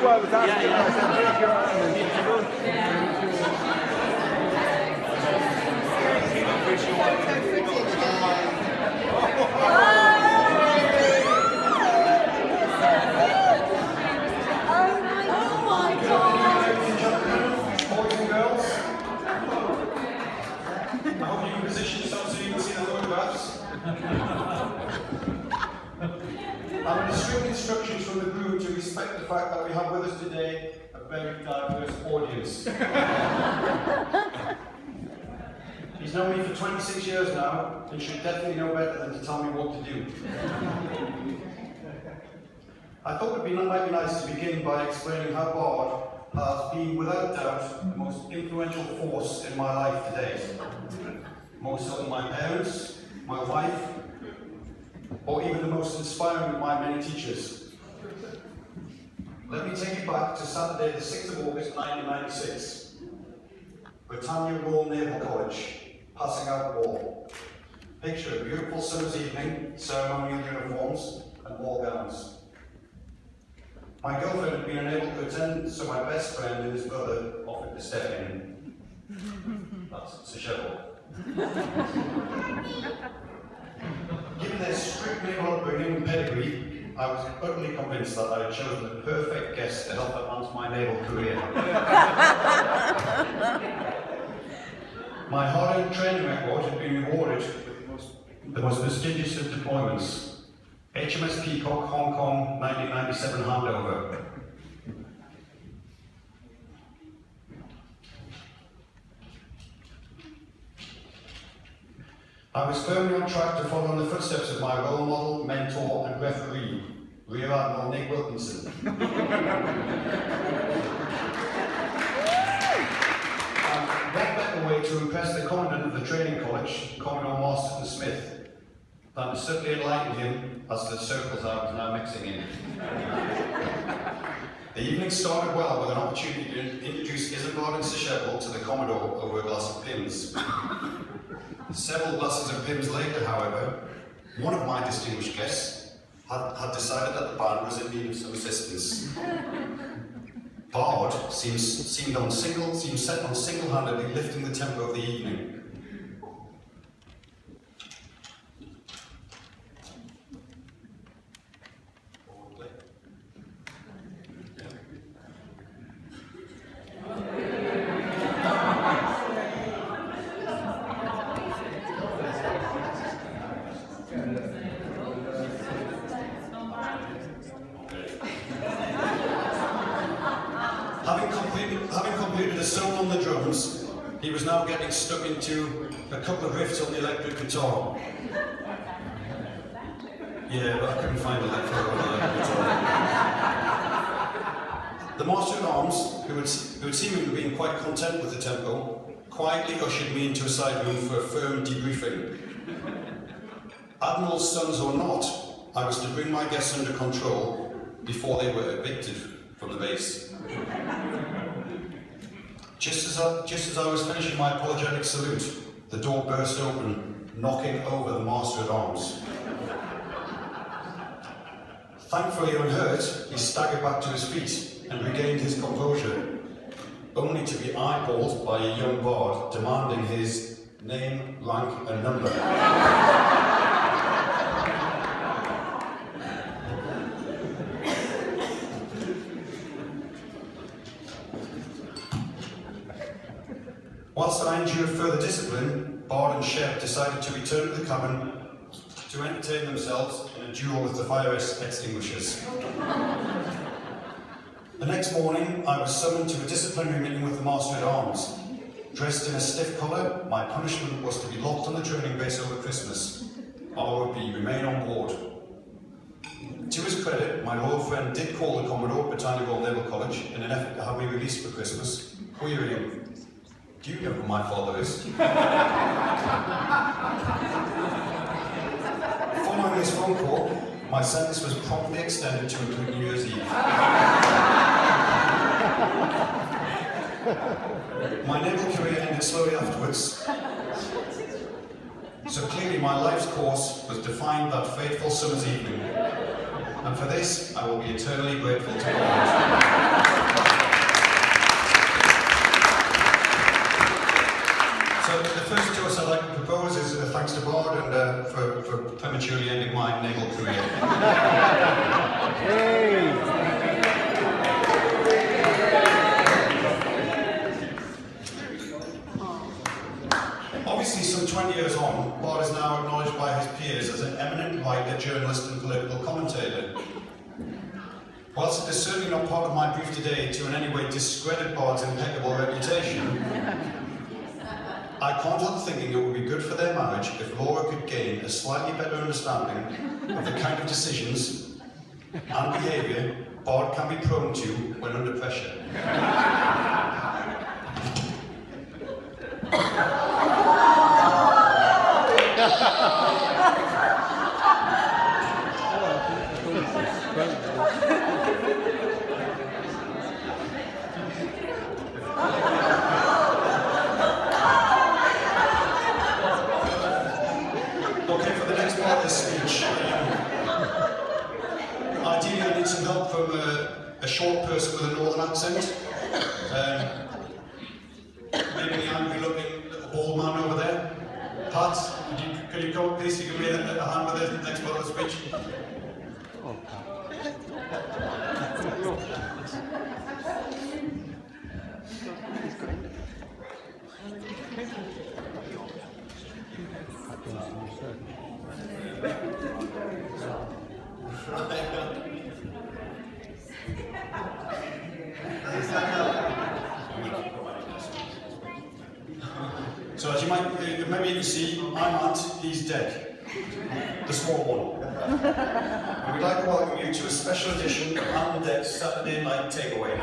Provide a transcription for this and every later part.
why I was asking. I said, raise your hand. Boys and girls, I hope you can position yourself so you can see the photographs. I'm going to strict instructions from the group to respect the fact that we have with us today a very diverse audience. He's known me for 26 years now and should definitely know better than to tell me what to do. I thought it might be nice to begin by explaining how Bard has been, without doubt, the most influential force in my life to date. More so than my parents, my wife, or even the most inspiring of my many teachers. Let me take you back to Saturday the 6th of August 1996, Britannia Royal Naval College, passing out ball. Picture a beautiful summer's evening, ceremonial uniforms and ball gowns. My girlfriend had been unable to attend, so my best friend and his brother offered to step in. That's a shovel. Given their strict naval upbringing and pedigree, I was utterly convinced that I had chosen the perfect guest to help advance my naval career. My hard-earned training record had been rewarded with the most prestigious of deployments. HMS Peacock, Hong Kong, 1997 handover. I was firmly on track to follow in the footsteps of my role model, mentor and referee, Rear Admiral Nick Wilkinson. What better way to impress the Commandant of the Training College, Commodore Marston Smith, than to subtly enlighten him as to the circles I was now mixing in. The evening started well with an opportunity to introduce Isambard and Secheville to the Commodore over a glass of Pimm's. Several glasses of Pimm's later, however, one of my distinguished guests had decided that the band was in need of some assistance. Bard seemed set on single-handedly lifting the tempo of the evening. Having completed a solo on the drums, he was now getting stuck into a couple of riffs on the electric guitar. Yeah, but I couldn't find a lick for it on the electric guitar. The Master at Arms, who had seemingly been quite content with the tempo, quietly ushered me into a side room for a firm debriefing. Admiral's sons or not, I was to bring my guests under control before they were evicted from the base. Just as I was finishing my apologetic salute, the door burst open, knocking over the Master at Arms. Thankfully unhurt, he staggered back to his feet and regained his composure, only to be eyeballed by a young bard demanding his name, rank and number. Whilst I endured further discipline, Bard and Shep decided to return to the cabin to entertain themselves in a duel with the fire extinguishers. The next morning, I was summoned to a disciplinary meeting with the Master at Arms. Dressed in a stiff collar, my punishment was to be locked on the training base over Christmas, or would be remain on board. To his credit, my loyal friend did call the Commodore at Britannia Royal Naval College in an effort to have me released for Christmas, querying, "Do you know who my father is?" Following this phone call, my sentence was promptly extended to include New Year's Eve. My naval career ended slowly afterwards, so clearly my life's course was defined that fateful summer's evening, and for this I will be eternally grateful to God. for prematurely ending my naval career. Obviously, some 20 years on, Bard is now acknowledged by his peers as an eminent writer, journalist and political commentator. Whilst it is certainly not part of my brief today to in any way discredit Bard's impeccable reputation, I can't help thinking it would be good for their marriage if Laura could gain a slightly better understanding of the kind of decisions and behaviour Bard can be prone to when under pressure. Okay, for the next part of the speech, ideally I need some help from a short person with a northern accent. Maybe the angry looking little bald man over there. Pat, could you come please? You give me a hand with the next part of the speech. So as you might, maybe you can see, I'm Ant, he's dead. The small one. And we'd like to welcome you to a special edition of Ant and Dead's Saturday Night Takeaway.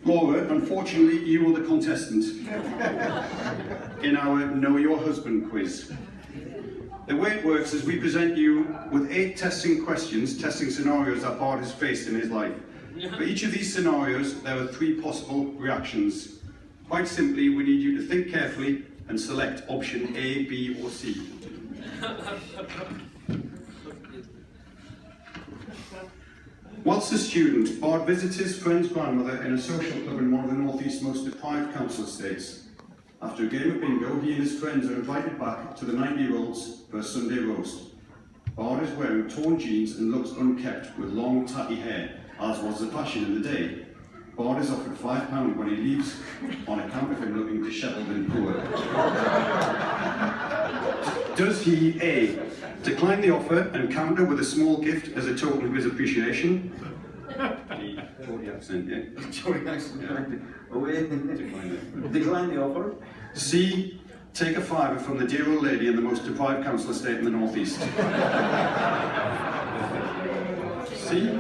Laura, unfortunately, you are the contestant in our Know Your Husband quiz. The way it works is we present you with 8 testing questions, testing scenarios that Bard has faced in his life. For each of these scenarios, there are 3 possible reactions. Quite simply, we need you to think carefully and select option A, B, or C. Whilst a student, Bard visits his friend's grandmother in a social club in one of the northeast's most deprived council estates. After a game of bingo, he and his friends are invited back to the 90-year-olds for a Sunday roast. Bard is wearing torn jeans and looks unkempt with long, tatty hair, as was the fashion in the day. Bard is offered £5 when he leaves, on account of him looking dishevelled and poor. Does he A, decline the offer and counter with a small gift as a token of his appreciation? The Geordie accent, yeah? Geordie accent, yeah. Decline the offer. C, take a £5 from the dear old lady in the most deprived council estate in the northeast. C?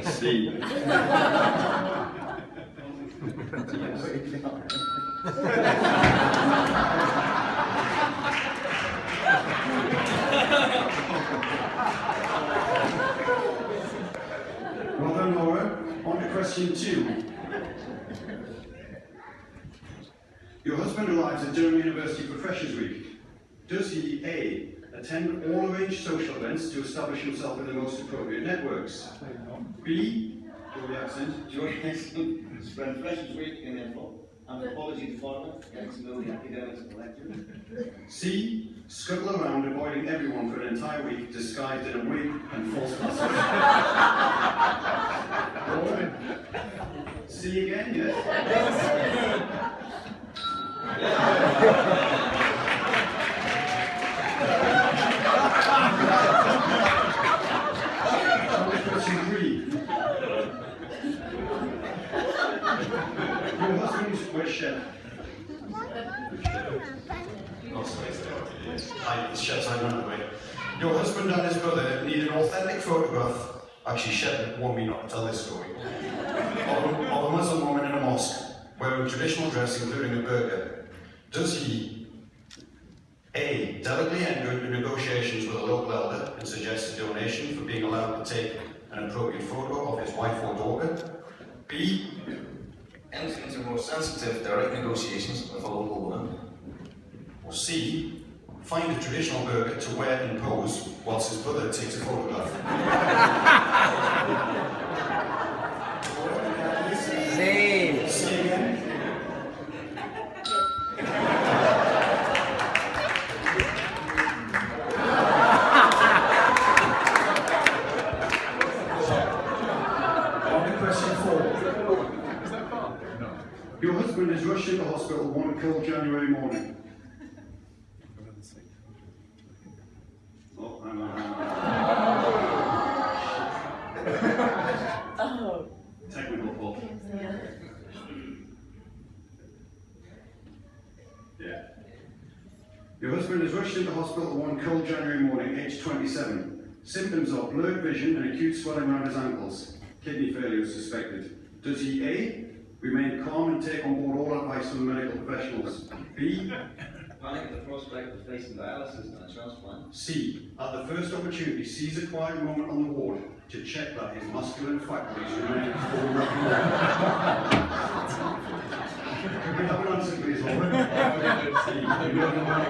C. Well done, Laura. On to question 2. Your husband arrives at Durham University for Freshers' Week. Does he A, attend all arranged social events to establish himself in the most appropriate networks? B, Geordie accent, Spend Freshers' Week in info. An apology to father, getting to know the academics and lecturers. C, scuttle around avoiding everyone for an entire week disguised in a wig and false glasses. C again, yes? Question 3. Your husband was chef. Oh, sorry, chef's I run away. Your husband and his brother need an authentic photograph. Actually, Shep warned me not to tell this story. Of a Muslim woman in a mosque wearing traditional dress, including a burqa. Does he A, delicately enter into negotiations with a local elder and suggest a donation for being allowed to take an appropriate photo of his wife or daughter? B, enter into more sensitive direct negotiations with a local woman? or C, find a traditional burqa to wear and pose whilst his brother takes a photograph? rushed into hospital one cold January morning. Oh, hang on. Oh. Technical fault. Yeah. Your husband is rushed into hospital one cold January morning, aged 27. Symptoms are blurred vision and acute swelling around his ankles. Kidney failure is suspected. Does he A, remain calm and take on board all advice from medical professionals? B, Panic at the prospect of facing dialysis and a transplant. C, at the first opportunity, seize a quiet moment on the ward to check that his masculine faculties remain fully recognized. Could we have an answer, please, Lauren? C, you know the mic.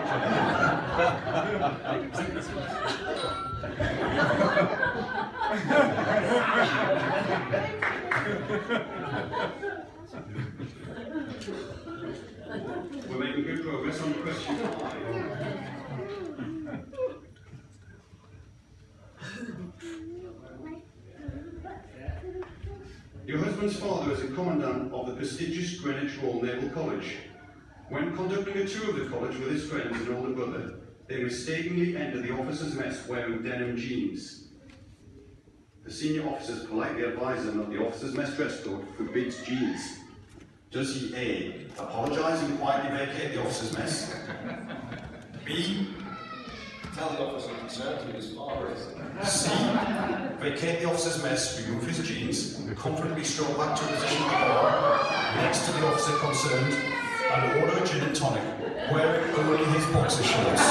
We're making good progress on question 5. Your husband's father is a commandant of the prestigious Greenwich Royal Naval College. When conducting a tour of the college with his friends and older brother, they mistakenly enter the officers' mess wearing denim jeans. The senior officers politely advise them that the officers' mess dress code forbids jeans. Does he A, apologise and quietly vacate the officers' mess? B, Tell the officer concerned who his father is. C, vacate the officer's mess, remove his jeans, comfortably stroll back to a position at the bar, next to the officer concerned, and order a gin and tonic, wearing only his boxer shorts.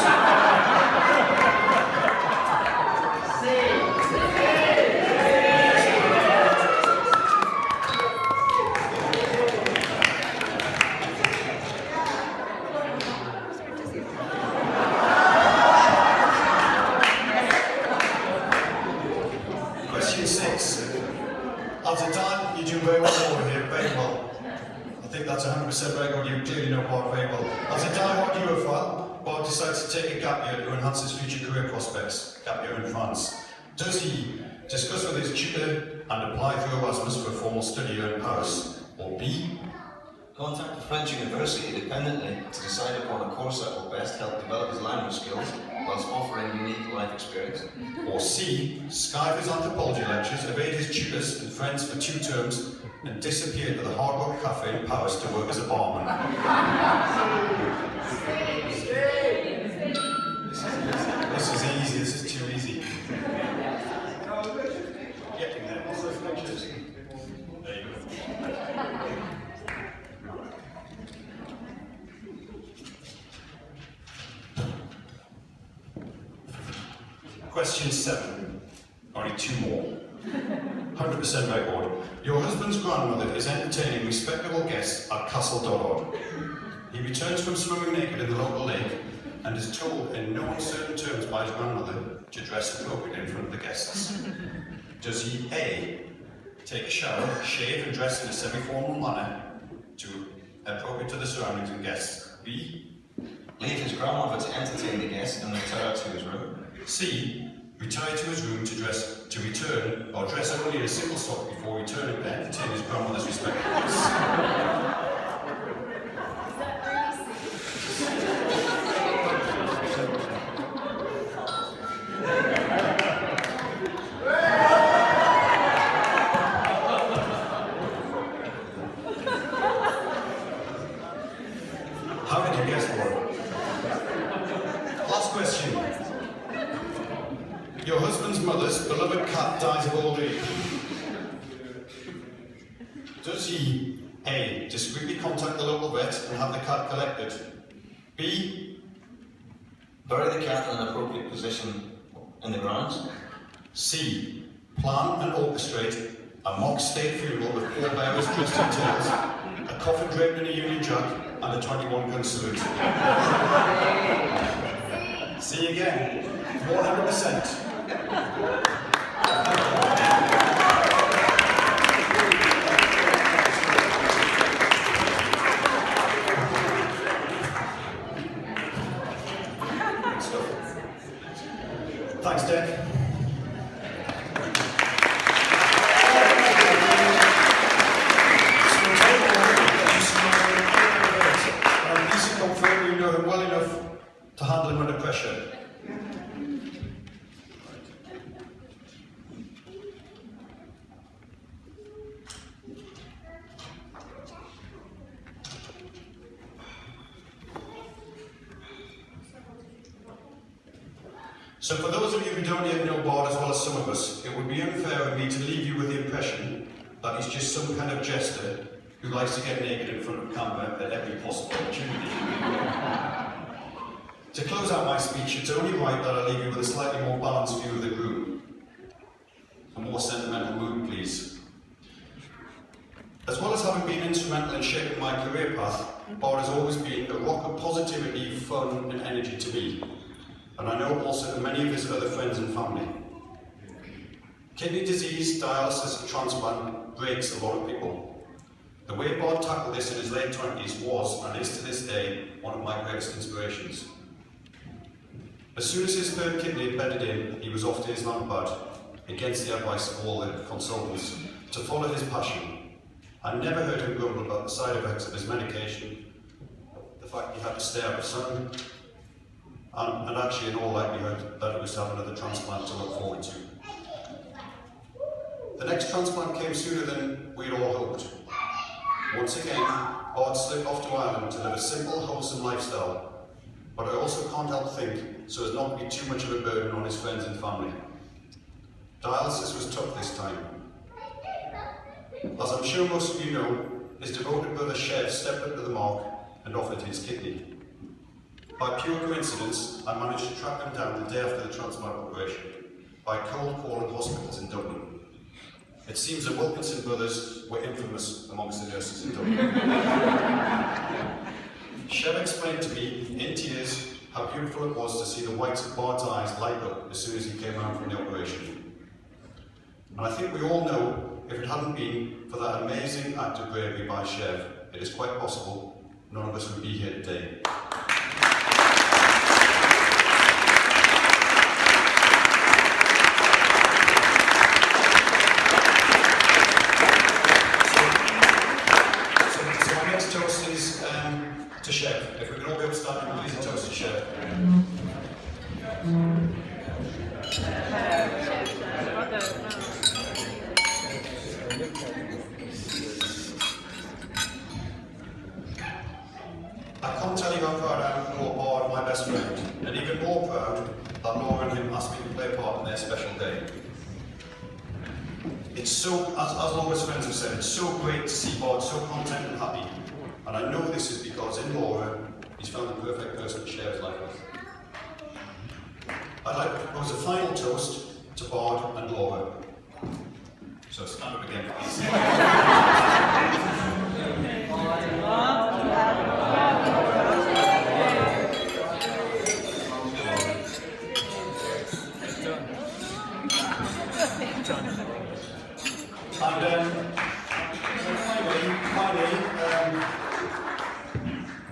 Question 6. As a dad, you do very well over here, very well. I think that's 100% very good. You clearly know Bart very well. As a die-hard Europhile, Bart decides to take a gap year to enhance his future career prospects. Gap year in France. Does he discuss with his tutor and apply through Erasmus for a formal study year in Paris? Or B, Contact the French university independently to decide upon a course that will best help develop his language skills whilst offering unique life experience? or C, Skype his anthropology lectures, evade his tutors and friends for 2 terms, and disappear to the Hard Rock Cafe in Paris to work as a barman? This is easy, this is too easy. Getting there. What's those lectures? There you go. Question 7. Only 2 more. 100% record. Your husband's grandmother is entertaining respectable guests at Castle Dollard. He returns from swimming naked in the local lake and is told in no uncertain terms by his grandmother to dress appropriately in front of the guests. Does he A, take a shower, shave and dress in a semi-formal manner appropriate to the surroundings and guests? B, Leave his grandmother to entertain the guests and retire to his room? C, retire to his room to return or dress only in a simple sock before returning to entertain his grandmother's respectful guests? How did you guess, Warren? Last question. Your husband's mother's beloved cat dies of old age. Does he A, discreetly contact the local vet and have the cat collected? B, Bury the cat in an appropriate position in the grounds? C, plan and orchestrate a mock state funeral with pallbearers dressed in tails, a coffin draped in a Union Jack, and a 21-gun salute? C again, 100%. Thanks, Dick. him well enough to handle him under pressure. So for those of you who don't yet know Bard as well as some of us, it would be unfair of me to leave you with the impression that he's just some kind of jester who likes to get naked in front of camera at every possible opportunity. To close out my speech, it's only right that I leave you with a slightly more balanced view of the group. A more sentimental mood, please. As well as having been instrumental in shaping my career path, Bard has always been a rock of positivity, fun and energy to me. And I know also to many of his other friends and family. Kidney disease, dialysis and transplant breaks a lot of people. The way Bard tackled this in his late 20s was, and is to this day, one of my greatest inspirations. As soon as his third kidney had bedded in, he was off to his Lampard, against the advice of all the consultants, to follow his passion. I never heard him grumble about the side effects of his medication, the fact he had to stay out of sun, and actually in all likelihood that he was to have another transplant to look forward to. The next transplant came sooner than we'd all hoped. Once again, Bard slipped off to Ireland to live a simple, wholesome lifestyle, but I also can't help think so as not to be too much of a burden on his friends and family. Dialysis was tough this time. As I'm sure most of you know, his devoted brother Chev stepped up to the mark and offered his kidney. By pure coincidence, I managed to track him down the day after the transplant operation by cold calling hospitals in Dublin. It seems the Wilkinson brothers were infamous amongst the nurses in Dublin. Chev explained to me, in tears, how beautiful it was to see the whites of Bard's eyes light up as soon as he came out from the operation. And I think we all know, if it hadn't been for that amazing act of bravery by Chev, it is quite possible none of us would be here today. To Chev. If we can all be able to stand and please toast to Chev. I can't tell you how proud I am of Laura Bard, my best friend, and even more proud that Laura and him asked me to play a part in their special day. It's so, as Laura's friends have said, it's so great to see Bard so content and happy. And I know this is because in Laura, he's found the perfect person to share his life with. I'd like to propose a final toast to Bard and Laura. So stand up again, please. And finally,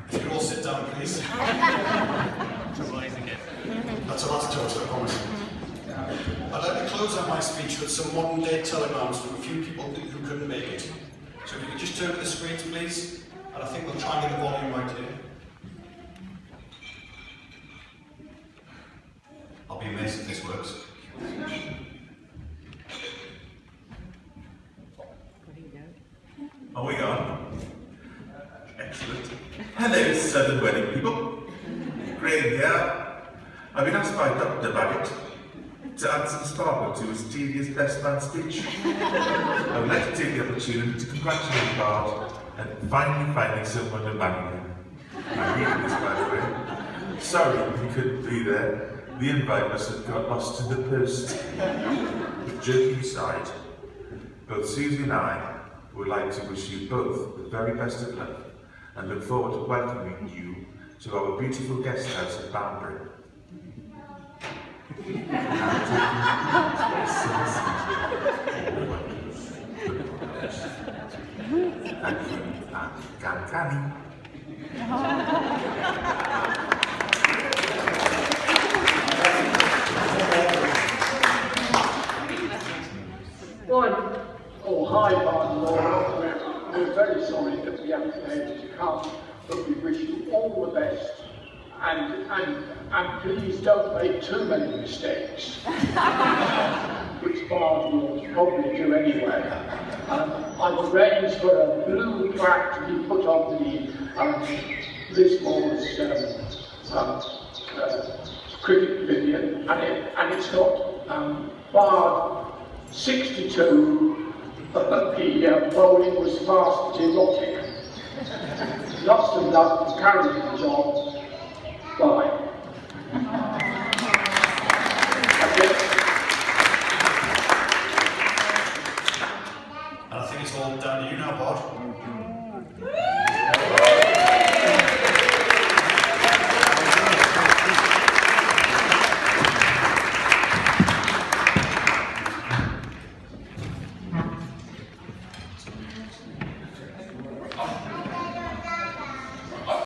if you all sit down, please. That's a last toast, I promise. I'd like to close out my speech with some modern day telegrams from a few people who couldn't make it. So if you could just turn to the screens, please, and I think we'll try and get the volume right here. I'll be amazed if this works. Are we on? Excellent. Hello, Southern Wedding people. Graham here. I've been asked by Dr. Baggett to add some sparkle to his tedious best man speech. I would like to take the opportunity to congratulate Bard and finally finding someone to marry him. I'm reading this, by the way. Sorry he couldn't be there. The invite must have got lost in the post. But joking aside, both Susie and I would like to wish you both the very best of luck and look forward to welcoming you to our beautiful guest house at Banbury. Thank you, and Can. Right. Oh, hi, Bard and Laura. We're very sorry that we haven't been able to come, but we wish you all the best and please don't make too many mistakes, which Bard will probably do anyway. I've arranged for a blue plaque to be put on the Lismore's cricket pavilion, and it's got Bard 62, but the bowling was fast but erotic. Lots of love for carrying the job. Bye. And I think it's all down to you now, Bod.